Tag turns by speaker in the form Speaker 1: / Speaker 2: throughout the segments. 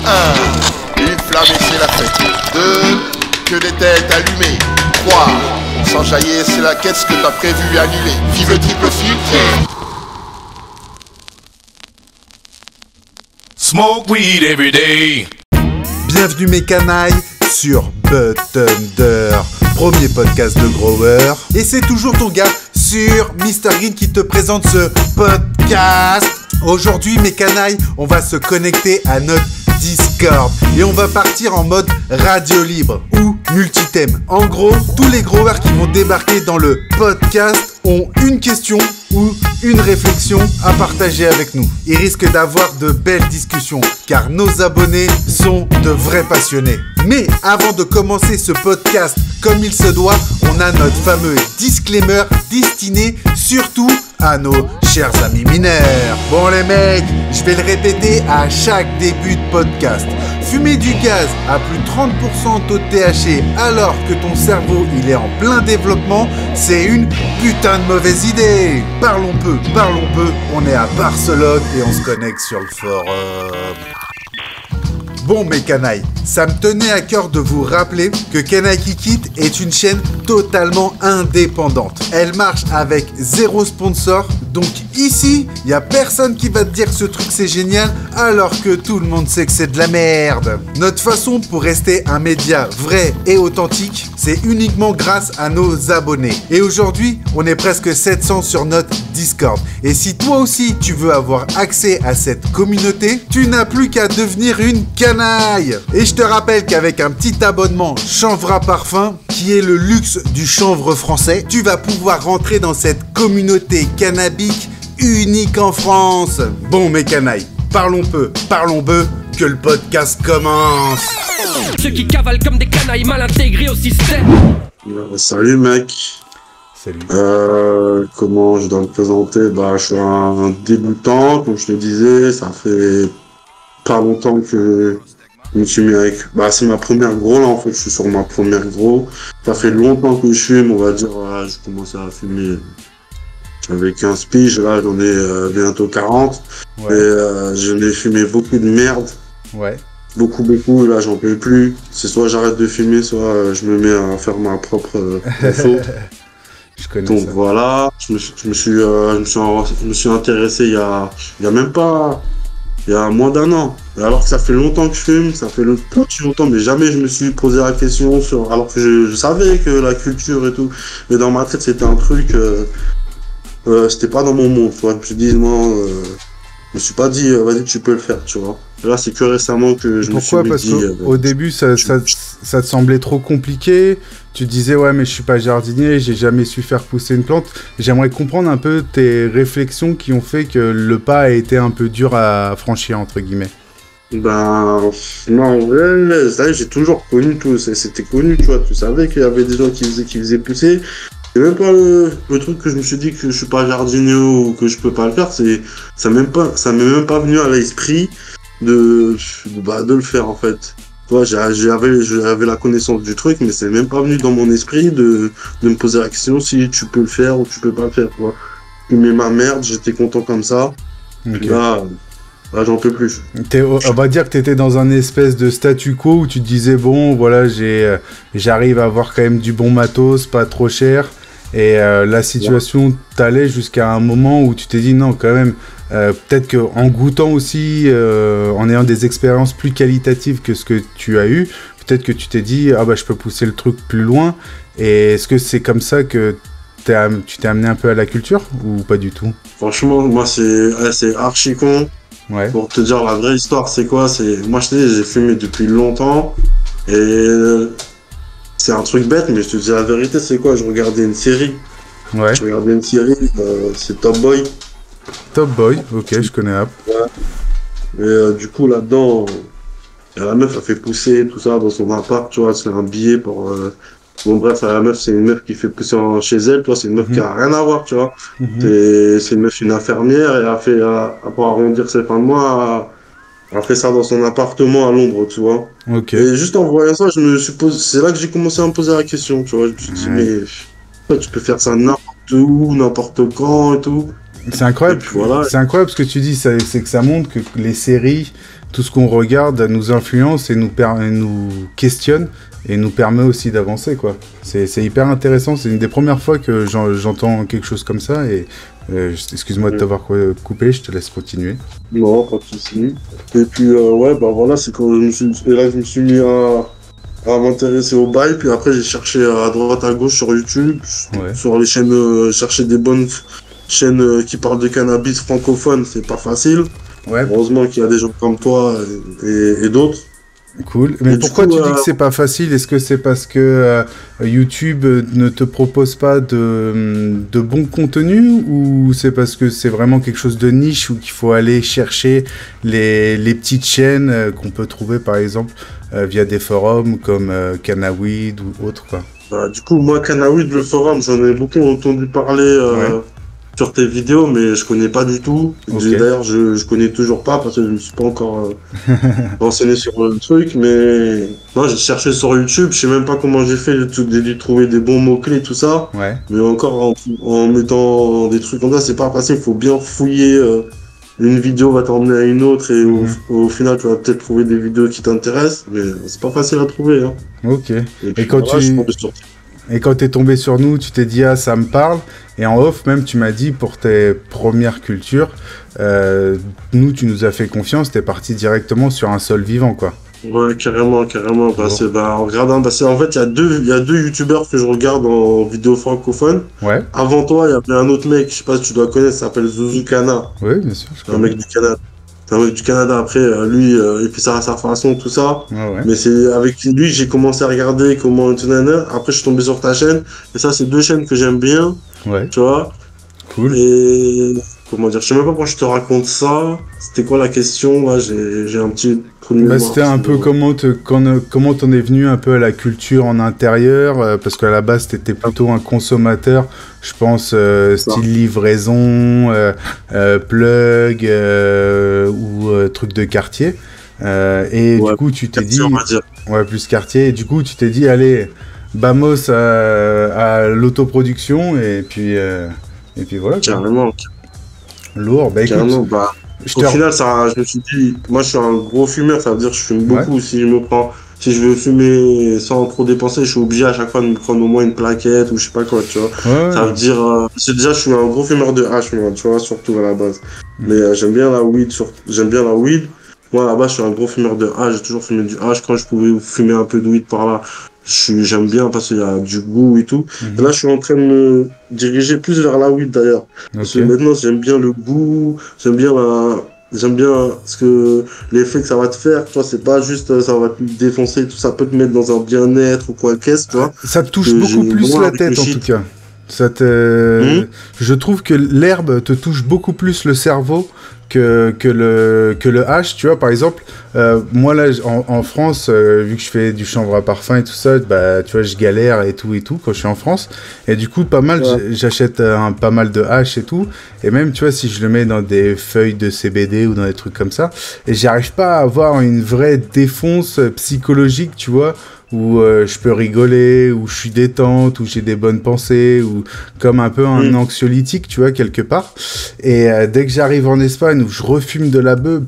Speaker 1: 1. Une flamme et c'est la fête. 2. Que des têtes allumées. 3. Sans jaillir, c'est la quête, ce que t'as prévu annuler. Vive le triple filtre.
Speaker 2: Smoke weed every day.
Speaker 3: Bienvenue mes canailles sur Bud Thunder, premier podcast de Grower. Et c'est toujours ton gars sur Mr Green qui te présente ce podcast. Aujourd'hui mes canailles, on va se connecter à notre Discord et on va partir en mode radio libre ou multithème. En gros, tous les growers qui vont débarquer dans le podcast ont une question ou une réflexion à partager avec nous. Ils risquent d'avoir de belles discussions car nos abonnés sont de vrais passionnés. Mais avant de commencer ce podcast comme il se doit, on a notre fameux disclaimer destiné surtout à nos chers amis mineurs. Bon les mecs, je vais le répéter à chaque début de podcast. Fumer du gaz à plus de 30% taux de THC alors que ton cerveau il est en plein développement, c'est une putain de mauvaise idée. Parlons peu, on est à Barcelone et on se connecte sur le forum. Bon mes canailles, ça me tenait à cœur de vous rappeler que Canaille Kikit est une chaîne totalement indépendante. Elle marche avec zéro sponsor, donc ici, il n'y a personne qui va te dire que ce truc c'est génial alors que tout le monde sait que c'est de la merde. Notre façon pour rester un média vrai et authentique, c'est uniquement grâce à nos abonnés. Et aujourd'hui, on est presque 700 sur notre Discord. Et si toi aussi tu veux avoir accès à cette communauté, tu n'as plus qu'à devenir une canaille. Et je te rappelle qu'avec un petit abonnement Chanvre à Parfum, qui est le luxe du chanvre français, tu vas pouvoir rentrer dans cette communauté cannabique unique en France. Bon mes canailles, parlons peu, que le podcast commence.
Speaker 4: Ceux qui cavalent comme des canailles mal intégrés au système.
Speaker 5: Salut mec.
Speaker 3: Salut.
Speaker 5: Comment je dois me présenter? Je suis un débutant, comme je te disais, ça fait pas longtemps que je me suis mis avec... c'est ma première gros là en fait, je suis sur ma première gros. Ça fait longtemps que je fume, on va dire, j'ai commencé à fumer... J'avais 15 piges, là j'en ai bientôt 40. Ouais. Et j'en ai fumé beaucoup de merde.
Speaker 3: Ouais. Beaucoup,
Speaker 5: là j'en peux plus. C'est soit j'arrête de fumer, soit je me mets à faire ma propre info.
Speaker 3: Je connais
Speaker 5: donc
Speaker 3: ça.
Speaker 5: Voilà, je me suis intéressé il y a même pas... Il y a moins d'un an. Alors que ça fait longtemps que je fume, ça fait longtemps, mais jamais je me suis posé la question sur... Alors que je savais que la culture et tout, mais dans ma tête c'était un truc... c'était pas dans mon monde, tu vois. Je me suis dit, je me suis pas dit, vas-y, tu peux le faire, tu vois. Et là, c'est que récemment que je me suis dit...
Speaker 3: Pourquoi? Parce qu'au début, ça te semblait trop compliqué. Tu disais, ouais, mais je suis pas jardinier, j'ai jamais su faire pousser une plante. J'aimerais comprendre un peu tes réflexions qui ont fait que le pas a été un peu dur à franchir, entre guillemets.
Speaker 5: Non, en vrai, ça, j'ai toujours connu tout. C'était connu, tu vois. Tu savais qu'il y avait des gens qui faisaient pousser. C'est même pas le truc que je me suis dit que je suis pas jardinier ou que je peux pas le faire. Ça m'est même pas venu à l'esprit de le faire, en fait. Tu vois, j'avais la connaissance du truc, mais c'est même pas venu dans mon esprit de me poser la question si tu peux le faire ou tu peux pas le faire, tu vois. Mais ma merde, j'étais content comme ça. Okay. Là, j'en peux plus.
Speaker 3: On va dire que t'étais dans un espèce de statu quo où tu te disais, bon, voilà, j'arrive à avoir quand même du bon matos, pas trop cher. Et la situation t'allait jusqu'à un moment où tu t'es dit, non, quand même, peut-être qu'en goûtant aussi, en ayant des expériences plus qualitatives que ce que tu as eu, peut-être que tu t'es dit, je peux pousser le truc plus loin. Et est-ce que c'est comme ça que tu t'es amené un peu à la culture ou pas du tout?
Speaker 5: Franchement, moi, c'est archi con.
Speaker 3: Ouais.
Speaker 5: Pour te dire la vraie histoire, c'est quoi? Moi, je te dis, j'ai fumé depuis longtemps. Et c'est un truc bête, mais je te dis la vérité, c'est quoi? Je regardais une série.
Speaker 3: Ouais.
Speaker 5: Je regardais une série, c'est Top Boy.
Speaker 3: Top Boy, ok, je connais.
Speaker 5: Ouais. Et du coup, là-dedans, la meuf a fait pousser tout ça dans son appart, tu vois, c'est un billet pour... Bon bref, la meuf, c'est une meuf qui fait pousser chez elle, toi, c'est une meuf qui a rien à voir, tu vois. C'est une meuf, une infirmière, et pour arrondir ses fins de mois, elle a fait ça dans son appartement à Londres, tu vois.
Speaker 3: Ok.
Speaker 5: Et juste en voyant ça, c'est là que j'ai commencé à me poser la question, tu vois. Je me suis dit, mais tu peux faire ça n'importe où, n'importe quand et tout.
Speaker 3: C'est incroyable.
Speaker 5: Et puis voilà.
Speaker 3: C'est incroyable ce que tu dis, c'est que ça montre que les séries, tout ce qu'on regarde nous influence et nous questionne et nous permet aussi d'avancer, quoi. C'est hyper intéressant. C'est une des premières fois que j'entends quelque chose comme ça. Et excuse-moi de t'avoir coupé, je te laisse continuer.
Speaker 5: Non, pas de soucis. Et puis, ouais, bah voilà, c'est quand je me suis mis à m'intéresser au bail. Puis après, j'ai cherché à droite, à gauche sur YouTube, sur les chaînes, chercher des bonnes chaînes qui parlent de cannabis francophone. C'est pas facile.
Speaker 3: Ouais.
Speaker 5: Heureusement qu'il y a des gens comme toi et d'autres.
Speaker 3: Cool. Mais pourquoi tu dis que c'est pas facile? Est-ce que c'est parce que YouTube ne te propose pas de bons contenus, ou c'est parce que c'est vraiment quelque chose de niche, ou qu'il faut aller chercher les petites chaînes qu'on peut trouver par exemple via des forums comme Cannawid ou autre, quoi?
Speaker 5: Bah, du coup, moi, Cannawid, le forum, j'en ai beaucoup entendu parler sur tes vidéos, mais je connais pas du tout.
Speaker 3: Okay.
Speaker 5: D'ailleurs, je connais toujours pas parce que je me suis pas encore renseigné sur le truc, mais non, j'ai cherché sur YouTube, je sais même pas comment j'ai fait, j'ai dû trouver des bons mots-clés, tout ça.
Speaker 3: Ouais.
Speaker 5: Mais encore en mettant des trucs comme ça, c'est pas facile, il faut bien fouiller. Une vidéo va t'emmener à une autre et au final, tu vas peut-être trouver des vidéos qui t'intéressent, mais c'est pas facile à trouver. Hein.
Speaker 3: Ok.
Speaker 5: Et quand
Speaker 3: Et quand t'es tombé sur nous, tu t'es dit, ah, ça me parle. Et en off, même, tu m'as dit, pour tes premières cultures, nous, tu nous as fait confiance, t'es parti directement sur un sol vivant, quoi.
Speaker 5: Ouais, carrément. En regardant, en fait, il y a deux youtubeurs que je regarde en vidéo francophone.
Speaker 3: Ouais.
Speaker 5: Avant toi, il y avait un autre mec, je sais pas si tu dois connaître, ça s'appelle Zuzukana.
Speaker 3: Oui, bien sûr.
Speaker 5: C'est un mec du Canada. C'est un mec du Canada. Après, lui, il fait ça à sa façon, tout ça.
Speaker 3: Ouais.
Speaker 5: Mais c'est avec lui j'ai commencé à regarder comment Après, je suis tombé sur ta chaîne. Et ça, c'est deux chaînes que j'aime bien.
Speaker 3: Ouais.
Speaker 5: Tu vois.
Speaker 3: Cool.
Speaker 5: Et comment dire, je sais même pas pourquoi je te raconte ça. C'était quoi la question? Là, j'ai un petit trou de mémoire.
Speaker 3: C'était un peu comment t'en es venu un peu à la culture en intérieur, parce qu'à la base t'étais plutôt un consommateur, je pense, style livraison, plug ou truc de quartier. Et du coup tu t'es dit, plus quartier. Et du coup tu t'es dit, allez, vamos à l'autoproduction, et puis voilà. Carrément. Lourd. Bah écoute.
Speaker 5: Carrément, au final, je me suis dit, moi je suis un gros fumeur, ça veut dire que je fume beaucoup. Si je veux fumer sans trop dépenser, je suis obligé à chaque fois de me prendre au moins une plaquette ou je sais pas quoi, tu vois. Ça veut dire, déjà je suis un gros fumeur de hache, moi, tu vois, surtout à la base. Mais j'aime bien la weed, Moi à la base je suis un gros fumeur de hache, j'ai toujours fumé du hache. Quand je pouvais fumer un peu de weed par là, j'aime bien parce qu'il y a du goût et tout. Et là, je suis en train de me diriger plus vers la weed d'ailleurs. Parce que maintenant, j'aime bien le goût, j'aime bien ce que l'effet que ça va te faire. Tu vois, c'est pas juste ça va te défoncer, tout ça peut te mettre dans un bien-être ou quoi qu'est-ce, tu vois.
Speaker 3: Ça te touche beaucoup plus la tête en tout cas. Je trouve que l'herbe te touche beaucoup plus le cerveau que le hash, tu vois. Par exemple, moi là en France, vu que je fais du chanvre à parfum et tout ça, bah tu vois, je galère et tout quand je suis en France, et du coup pas mal, j'achète pas mal de hash et tout, et même tu vois, si je le mets dans des feuilles de CBD ou dans des trucs comme ça, et j'arrive pas à avoir une vraie défonce psychologique, tu vois, où je peux rigoler, où je suis détente, où j'ai des bonnes pensées, ou comme un peu un anxiolytique, tu vois, quelque part. Et dès que j'arrive en Espagne, où je refume de la beuh,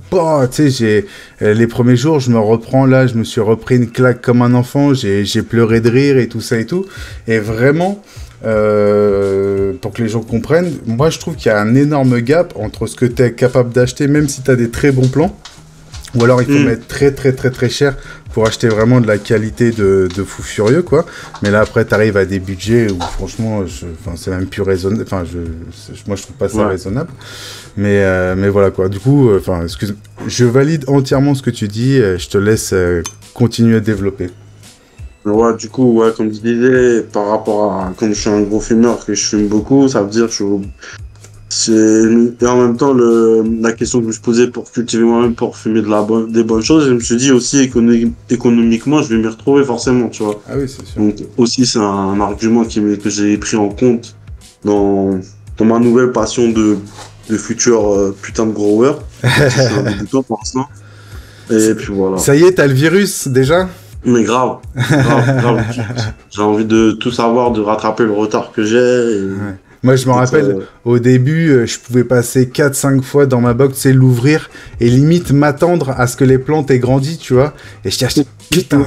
Speaker 3: tu sais, les premiers jours, je me suis repris une claque comme un enfant, j'ai pleuré de rire et tout ça et tout. Et vraiment, pour que les gens comprennent, moi je trouve qu'il y a un énorme gap entre ce que tu es capable d'acheter, même si tu as des très bons plans, ou alors il faut mettre très très très très cher pour acheter vraiment de la qualité de fou furieux, quoi. Mais là après t'arrives à des budgets où franchement c'est même plus raisonnable, moi je trouve pas ça raisonnable, mais voilà quoi. Du coup je valide entièrement ce que tu dis, je te laisse continuer à développer.
Speaker 5: Ouais, du coup, comme je disais, par rapport à comme je suis un gros fumeur, que je fume beaucoup, ça veut dire que et en même temps, la question que je me suis posée pour cultiver moi-même, pour fumer des bonnes choses, je me suis dit aussi économiquement, je vais m'y retrouver forcément, tu vois.
Speaker 3: Ah oui, c'est sûr.
Speaker 5: Donc aussi, c'est un argument que j'ai pris en compte dans ma nouvelle passion de futur putain de grower. Je suis un débutant pour l'instant. Et puis voilà.
Speaker 3: Ça y est, t'as le virus déjà ?
Speaker 5: Mais grave. J'ai envie de tout savoir, de rattraper le retard que j'ai.
Speaker 3: Moi, je me rappelle, au début, je pouvais passer 4-5 fois dans ma box, c'est l'ouvrir et limite m'attendre à ce que les plantes aient grandi, tu vois. Et je dis, putain,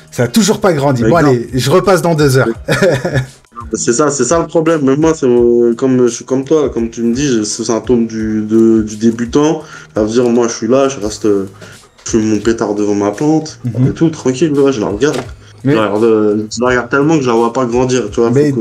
Speaker 3: ça a toujours pas grandi. Bon, allez, je repasse dans 2 heures.
Speaker 5: C'est ça le problème. Même moi, je suis comme toi, comme tu me dis, j'ai ce symptôme du débutant. Ça veut dire, moi, je suis là, je fume mon pétard devant ma plante, et tout, tranquille, ouais, je la regarde. Je la regarde tellement que je la vois pas grandir, tu vois.
Speaker 3: Mais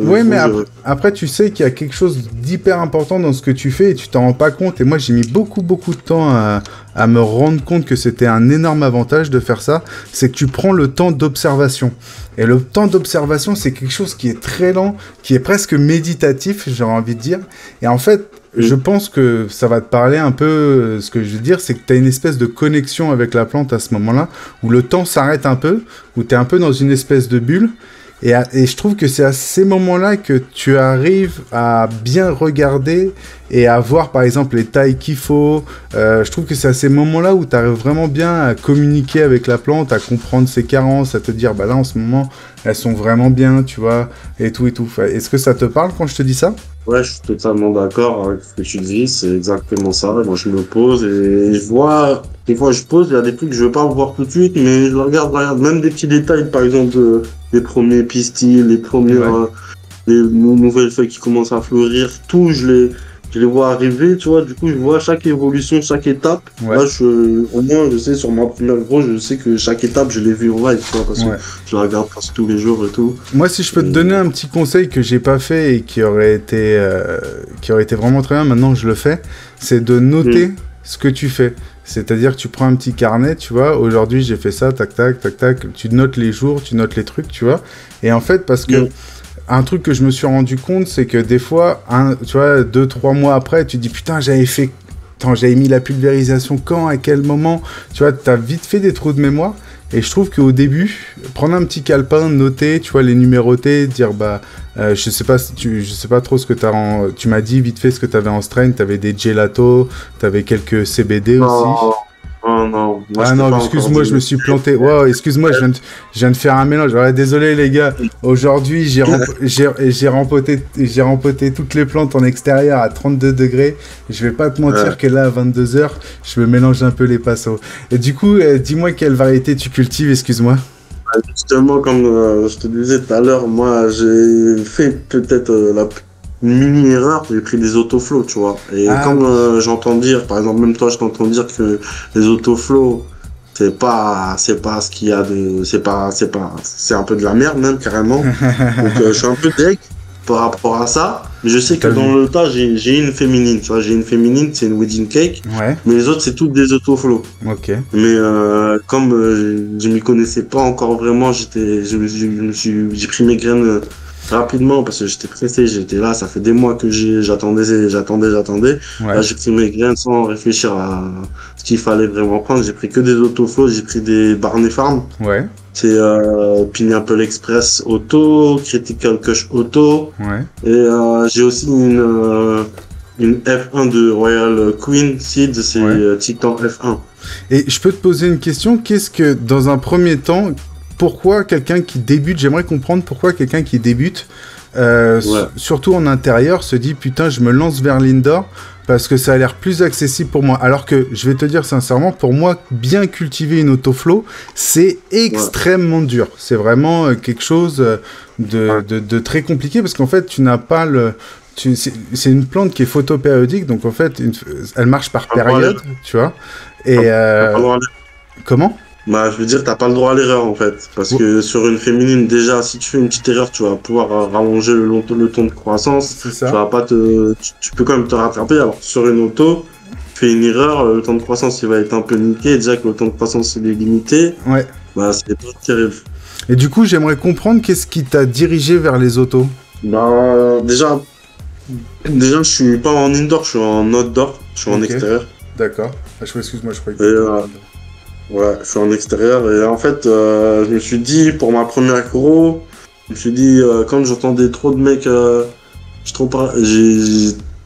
Speaker 3: après, tu sais qu'il y a quelque chose d'hyper important dans ce que tu fais et tu t'en rends pas compte. Et moi, j'ai mis beaucoup de temps à me rendre compte que c'était un énorme avantage de faire ça. C'est que tu prends le temps d'observation. Et le temps d'observation, c'est quelque chose qui est très lent, qui est presque méditatif, j'aurais envie de dire. Et en fait, je pense que ça va te parler un peu, ce que je veux dire, c'est que tu as une espèce de connexion avec la plante à ce moment-là, où le temps s'arrête un peu, où tu es un peu dans une espèce de bulle, et je trouve que c'est à ces moments-là que tu arrives à bien regarder et à voir par exemple les tailles qu'il faut. Je trouve que c'est à ces moments-là où tu arrives vraiment bien à communiquer avec la plante, à comprendre ses carences, à te dire bah là en ce moment elles sont vraiment bien, tu vois, et tout. Est-ce que ça te parle quand je te dis ça ?
Speaker 5: Ouais, je suis totalement d'accord avec ce que tu dis, c'est exactement ça. Moi, je me pose et je vois, des fois je pose, il y a des trucs que je veux pas voir tout de suite, mais je regarde, même des petits détails, par exemple, les premiers pistils, les premières, les nouvelles feuilles qui commencent à fleurir, tout, je les vois arriver, tu vois, du coup, je vois chaque évolution, chaque étape. Ouais. Là, au moins, je sais, sur ma première grosse, je sais que chaque étape, je l'ai vu en live, tu vois, parce que je la regarde presque tous les jours et tout.
Speaker 3: Moi, si je peux te donner un petit conseil que j'ai pas fait et qui aurait été vraiment très bien, maintenant je le fais, c'est de noter ce que tu fais. C'est-à-dire que tu prends un petit carnet, tu vois, aujourd'hui j'ai fait ça, tac, tu notes les jours, tu notes les trucs, tu vois. Et en fait, parce que un truc que je me suis rendu compte, c'est que des fois, tu vois, 2-3 mois après, tu te dis putain, j'avais mis la pulvérisation quand, à quel moment, tu vois, t'as vite fait des trous de mémoire. Et je trouve qu'au début, prendre un petit calepin, noter, tu vois, les numéroter, dire bah, je sais pas trop ce que tu m'as dit vite fait ce que t'avais en strain, t'avais des gelato, t'avais quelques CBD aussi.
Speaker 5: Non.
Speaker 3: Non, excuse-moi, je me suis planté. Wow, excuse-moi, je viens de faire un mélange. Ouais, désolé les gars. Aujourd'hui, j'ai rempoté toutes les plantes en extérieur à 32 degrés. Je vais pas te mentir que là, à 22 h, je me mélange un peu les pinceaux. Et du coup, dis-moi quelle variété tu cultives, excuse-moi.
Speaker 5: Justement, comme je te disais tout à l'heure, moi, j'ai fait peut-être la mini erreur, j'ai pris des autoflows, tu vois. Et comme j'entends dire, par exemple, même toi, je t'entends dire que les autoflows, c'est pas ce qu'il y a de, c'est un peu de la merde même carrément. Donc je suis un peu deg par rapport à ça. Mais je sais que dans le tas, j'ai une féminine, tu vois. J'ai une féminine, c'est une wedding cake. Ouais. Mais les autres, c'est toutes des autoflows. Ok. Mais comme je m'y connaissais pas encore vraiment, j'ai pris mes graines rapidement parce que j'étais pressé, j'étais là, ça fait des mois que j'attendais. Ouais. Là, j'ai pris mes graines sans réfléchir à ce qu'il fallait vraiment prendre. J'ai pris que des autoflows, j'ai pris des Barney Farm. Ouais. C'est Pineapple Express Auto, Critical Kush Auto. Ouais. Et j'ai aussi une F1 de Royal Queen Seed, c'est Titan F1.
Speaker 3: Et je peux te poser une question, qu'est-ce que dans un premier temps, pourquoi quelqu'un qui débute, j'aimerais comprendre pourquoi quelqu'un qui débute, surtout en intérieur, se dit putain je me lance vers l'indoor parce que ça a l'air plus accessible pour moi. Alors que je vais te dire sincèrement, pour moi, bien cultiver une autoflow, c'est extrêmement dur. C'est vraiment quelque chose de très compliqué parce qu'en fait tu n'as pas c'est une plante qui est photopériodique, donc en fait elle marche par période, tu vois. Et comment ?
Speaker 5: Bah, je veux dire, t'as pas le droit à l'erreur, en fait. Parce que sur une féminine, déjà, si tu fais une petite erreur, tu vas pouvoir rallonger le temps de croissance. C'est ça. Tu vas pas tu peux quand même te rattraper. Alors, sur une auto, tu fais une erreur, le temps de croissance, il va être un peu niqué. Déjà que le temps de croissance, il est limité. Ouais. Bah, c'est pas terrible.
Speaker 3: Et du coup, j'aimerais comprendre qu'est-ce qui t'a dirigé vers les autos.
Speaker 5: Bah, déjà, je suis pas en indoor, je suis en outdoor. Je suis en extérieur.
Speaker 3: D'accord. Excuse-moi, je croyais que
Speaker 5: ouais, je suis en extérieur et en fait, je me suis dit, pour ma première gros, je me suis dit, quand j'entendais trop de mecs,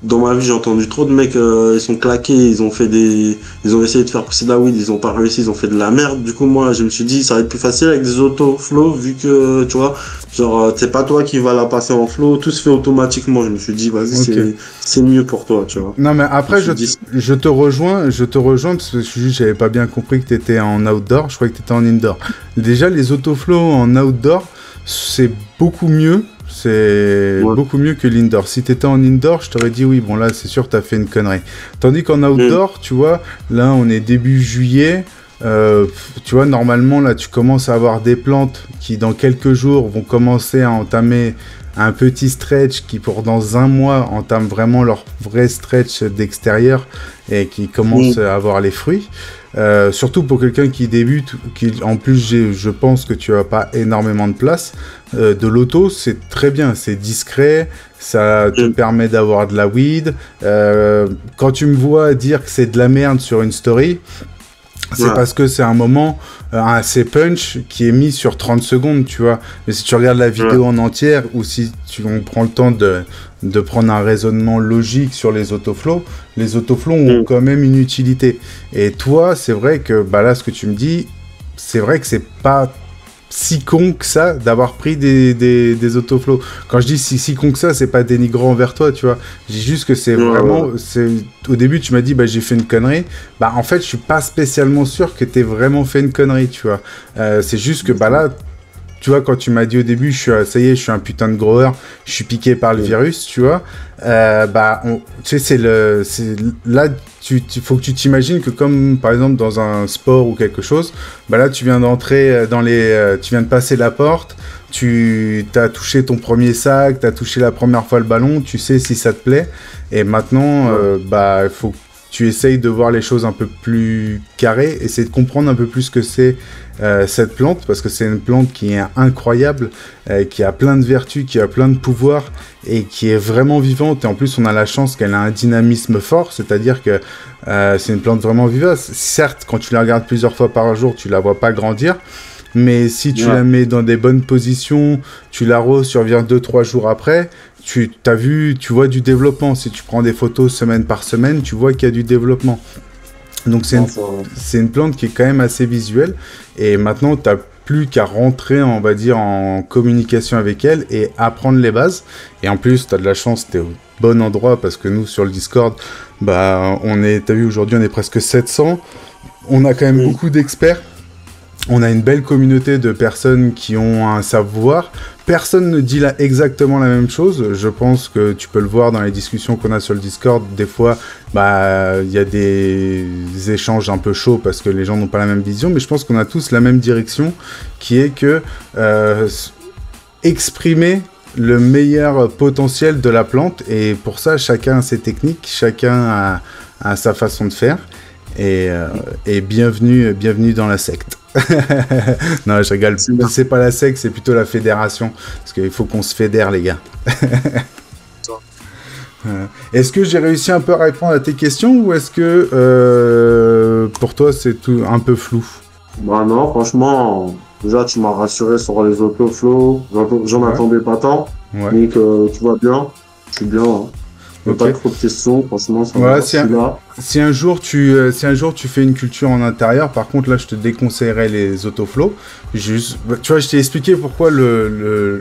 Speaker 5: dans ma vie, j'ai entendu trop de mecs, ils sont claqués, ils ont essayé de faire pousser de la weed, ils ont pas réussi, ils ont fait de la merde. Du coup, moi, je me suis dit, ça va être plus facile avec des auto-flow, vu que, tu vois, genre, c'est pas toi qui va la passer en flow, tout se fait automatiquement. Je me suis dit, vas-y,
Speaker 3: Ok.
Speaker 5: c'est mieux pour toi, tu vois.
Speaker 3: Non, mais après,
Speaker 5: Je me suis
Speaker 3: je te rejoins, parce que j'avais pas bien compris que t'étais en outdoor, je croyais que t'étais en indoor. Déjà, les autoflows en outdoor, c'est beaucoup mieux. C'est
Speaker 5: Ouais.
Speaker 3: beaucoup mieux que l'indoor. Si t'étais en indoor, je t'aurais dit oui, bon là, c'est sûr, t'as fait une connerie. Tandis qu'en outdoor, tu vois, là, on est début juillet. Tu vois, normalement, là, tu commences à avoir des plantes qui, dans quelques jours, vont commencer à entamer un petit stretch qui, pour dans un mois, entament vraiment leur vrai stretch d'extérieur et qui commencent à avoir les fruits. Surtout pour quelqu'un qui débute, en plus, je pense que tu n'as pas énormément de place. De l'auto, c'est très bien, c'est discret, ça te permet d'avoir de la weed. Quand tu me vois dire que c'est de la merde sur une story, c'est parce que c'est un moment assez punch qui est mis sur 30 secondes, tu vois. Mais si tu regardes la vidéo en entière ou si on prend le temps de prendre un raisonnement logique sur les autoflows ont quand même une utilité. Et toi, c'est vrai que bah là, ce que tu me dis, c'est vrai que c'est pas si con que ça d'avoir pris des autoflows. Quand je dis si con que ça, c'est pas dénigrant envers toi, tu vois. Je dis juste que c'est vraiment... Au début, tu m'as dit, bah, j'ai fait une connerie. Bah, en fait, je suis pas spécialement sûr que t'aies vraiment fait une connerie, tu vois. C'est juste que, bah là, tu vois, quand tu m'as dit au début, ça y est, je suis un putain de grower, je suis piqué par le virus, tu vois. Bah, tu sais, là, faut que tu t'imagines que comme, par exemple, dans un sport ou quelque chose, bah là, tu viens d'entrer tu viens de passer la porte, tu as touché ton premier sac, tu as touché la première fois le ballon, tu sais si ça te plaît. Et maintenant, bah, il faut que tu essayes de voir les choses un peu plus carrées, essayer de comprendre un peu plus ce que c'est cette plante, parce que c'est une plante qui est incroyable, qui a plein de vertus, qui a plein de pouvoirs, et qui est vraiment vivante. Et en plus, on a la chance qu'elle a un dynamisme fort, c'est-à-dire que c'est une plante vraiment vivace. Certes, quand tu la regardes plusieurs fois par jour, tu la vois pas grandir, mais si tu la mets dans des bonnes positions, tu l'arroses, tu reviens 2-3 jours après, tu vois du développement. Si tu prends des photos semaine par semaine, tu vois qu'il y a du développement. Donc c'est une plante qui est quand même assez visuelle, et maintenant tu n'as plus qu'à rentrer, on va dire, en communication avec elle et apprendre les bases. Et en plus, tu as de la chance, tu es au bon endroit, parce que nous, sur le Discord, bah, t'as vu, aujourd'hui, on est presque 700. On a quand même beaucoup d'experts. On a une belle communauté de personnes qui ont un savoir. Personne ne dit là exactement la même chose. Je pense que tu peux le voir dans les discussions qu'on a sur le Discord. Des fois, bah, il y a des échanges un peu chauds parce que les gens n'ont pas la même vision. Mais je pense qu'on a tous la même direction, qui est que exprimer le meilleur potentiel de la plante. Et pour ça, chacun a ses techniques, chacun a sa façon de faire. Et bienvenue dans la secte. Non, je rigole. C'est pas la secte, c'est plutôt la fédération. Parce qu'il faut qu'on se fédère, les gars. Est-ce que j'ai réussi un peu à répondre à tes questions, ou est-ce que pour toi c'est tout un peu flou?
Speaker 5: Bah non, franchement, déjà tu m'as rassuré sur les autoflows. J'en attendais pas tant. Mais que tu vas bien. Je suis bien. Hein. Pas trop de questions, franchement, ça va.
Speaker 3: Si un jour tu fais une culture en intérieur, par contre là je te déconseillerais les autoflows. Tu vois, je t'ai expliqué pourquoi je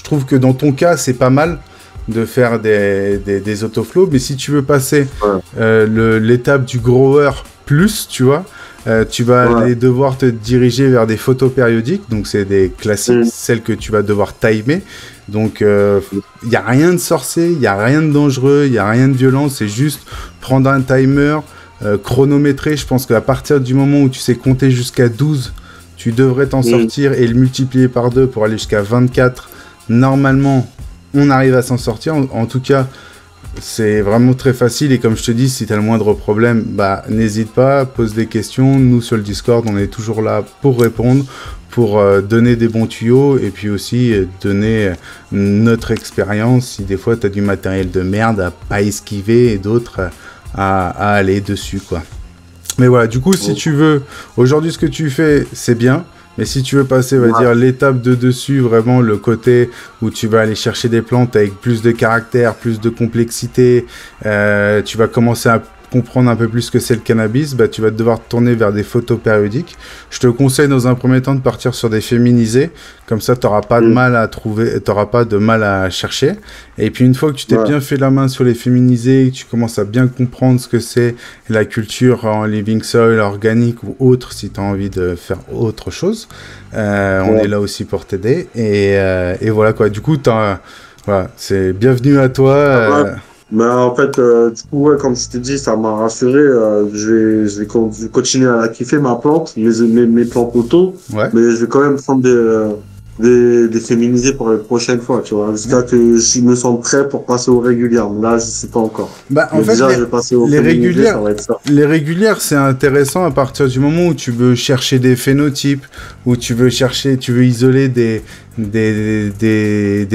Speaker 3: trouve que dans ton cas c'est pas mal de faire des autoflows, mais si tu veux passer l'étape du grower plus, tu vois, tu vas aller devoir te diriger vers des photos périodiques, donc c'est des classiques, celles que tu vas devoir timer. Donc, il n'y a rien de sorcier, il n'y a rien de dangereux, il n'y a rien de violent, c'est juste prendre un timer, chronométrer. Je pense qu'à partir du moment où tu sais compter jusqu'à 12, tu devrais t'en sortir, et le multiplier par 2 pour aller jusqu'à 24. Normalement, on arrive à s'en sortir. En tout cas, c'est vraiment très facile, et comme je te dis, si tu as le moindre problème, bah, n'hésite pas, pose des questions. Nous, sur le Discord, on est toujours là pour répondre, pour donner des bons tuyaux, et puis aussi donner notre expérience si des fois tu as du matériel de merde à pas esquiver et d'autres à aller dessus, quoi. Mais voilà, du coup, si tu veux, aujourd'hui ce que tu fais, c'est bien, Mais si tu veux passer, on va dire, l'étape de dessus, vraiment le côté où tu vas aller chercher des plantes avec plus de caractère, plus de complexité, tu vas commencer à comprendre un peu plus ce que c'est le cannabis, bah, tu vas devoir te tourner vers des photos périodiques. Je te conseille dans un premier temps de partir sur des féminisés, comme ça tu n'auras pas de mal à trouver, tu n'auras pas de mal à chercher. Et puis une fois que tu t'es bien fait la main sur les féminisés, que tu commences à bien comprendre ce que c'est la culture en living soil, organique ou autre, si tu as envie de faire autre chose, on est là aussi pour t'aider. Et voilà quoi, du coup, voilà, c'est bienvenue à toi.
Speaker 5: Mais en fait, du coup, comme je t'ai dit, ça m'a rassuré. Je vais continuer à la kiffer, ma plante, mes plantes auto. Ouais. Mais je vais quand même prendre des féminisés pour les prochaines fois, tu vois. Jusqu'à que je me sente prêt pour passer aux régulières. Mais là, je sais pas encore.
Speaker 3: Bah, en fait, déjà, je vais passer aux régulières, ça va être ça. Les régulières, c'est intéressant à partir du moment où tu veux chercher des phénotypes, où tu veux isoler des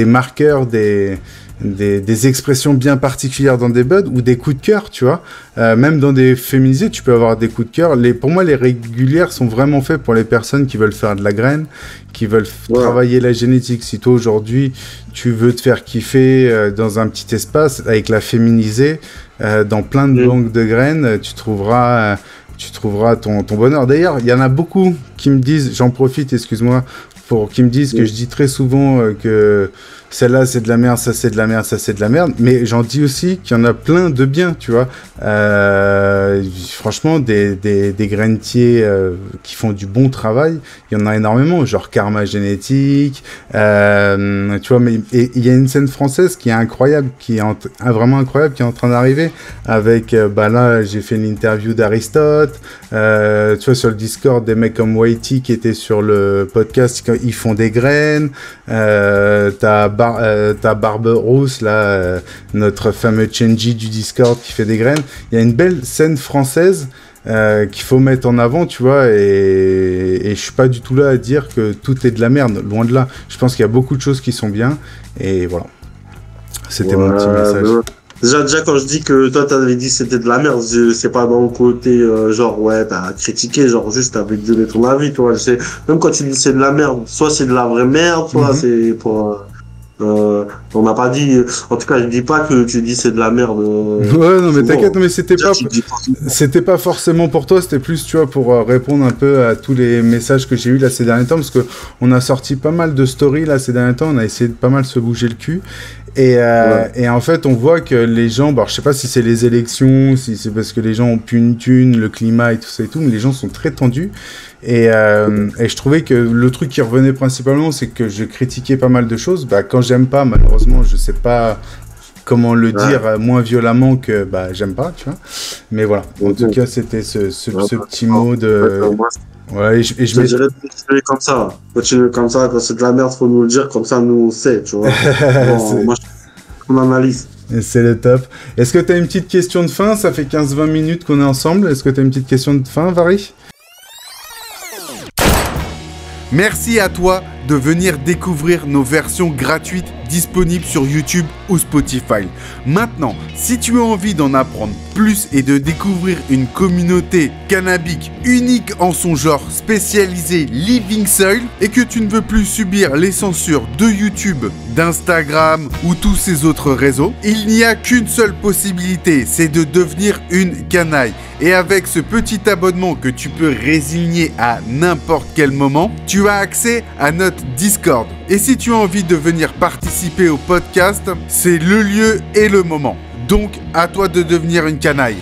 Speaker 3: marqueurs, des expressions bien particulières dans des buds ou des coups de cœur, tu vois. Même dans des féminisés, tu peux avoir des coups de cœur. Pour moi, les régulières sont vraiment faits pour les personnes qui veulent faire de la graine, qui veulent travailler la génétique. Si toi, aujourd'hui, tu veux te faire kiffer dans un petit espace avec la féminisée, dans plein de banques de graines, tu trouveras ton bonheur. D'ailleurs, il y en a beaucoup qui me disent, j'en profite, excuse-moi, qui me disent que je dis très souvent que celle-là c'est de la merde, ça c'est de la merde, ça c'est de la merde, mais j'en dis aussi qu'il y en a plein de bien, tu vois. Franchement, des grainetiers qui font du bon travail, il y en a énormément, genre Karma Génétique, tu vois, mais il y a une scène française qui est incroyable, vraiment incroyable, qui est en train d'arriver, avec, là, j'ai fait l'interview d'Aristote, tu vois, sur le Discord, des mecs comme Whitey qui étaient sur le podcast, ils font des graines, t'as Barberousse, là, notre fameux Chenji du Discord qui fait des graines. Il y a une belle scène française qu'il faut mettre en avant, tu vois, et je suis pas du tout là à dire que tout est de la merde, loin de là. Je pense qu'il y a beaucoup de choses qui sont bien, et voilà. C'était mon petit message.
Speaker 5: Déjà, quand je dis que toi, t'avais dit que c'était de la merde, c'est pas dans le côté, genre, ouais, t'as critiqué, genre, juste, t'avais donné ton avis, toi. Même quand tu dis c'est de la merde, soit c'est de la vraie merde, soit c'est pour... on n'a pas dit, en tout cas, je dis pas que tu dis c'est de la merde.
Speaker 3: Ouais, non, mais t'inquiète, mais c'était pas forcément pour toi, c'était plus, tu vois, pour répondre un peu à tous les messages que j'ai eu là ces derniers temps, parce que on a sorti pas mal de stories là ces derniers temps, on a essayé de pas mal se bouger le cul. Et en fait, on voit que les gens, je sais pas si c'est les élections, si c'est parce que les gens ont plus une thune, le climat et tout ça et tout, mais les gens sont très tendus. Et je trouvais que le truc qui revenait principalement, c'est que je critiquais pas mal de choses. Quand j'aime pas, malheureusement, je sais pas comment le dire moins violemment que j'aime pas, tu vois. Mais voilà, en tout cas, c'était ce petit mot de... Ouais, et je
Speaker 5: dirais de continuer comme ça. Continuer comme ça, quand c'est de la merde, faut nous le dire, comme ça nous on sait, tu vois. Moi, on analyse.
Speaker 3: Et c'est le top. Est-ce que tu as une petite question de fin? Ça fait 15-20 minutes qu'on est ensemble. Est-ce que tu as une petite question de fin, Vari? Merci à toi de venir découvrir nos versions gratuites disponibles sur YouTube ou Spotify. Maintenant, si tu as envie d'en apprendre plus et de découvrir une communauté cannabique unique en son genre, spécialisée Living Soil, et que tu ne veux plus subir les censures de YouTube, d'Instagram ou tous ces autres réseaux, il n'y a qu'une seule possibilité, c'est de devenir une canaille. Et avec ce petit abonnement que tu peux résigner à n'importe quel moment, tu as accès à notre Discord. Et si tu as envie de venir participer au podcast, c'est le lieu et le moment. Donc, à toi de devenir une canaille.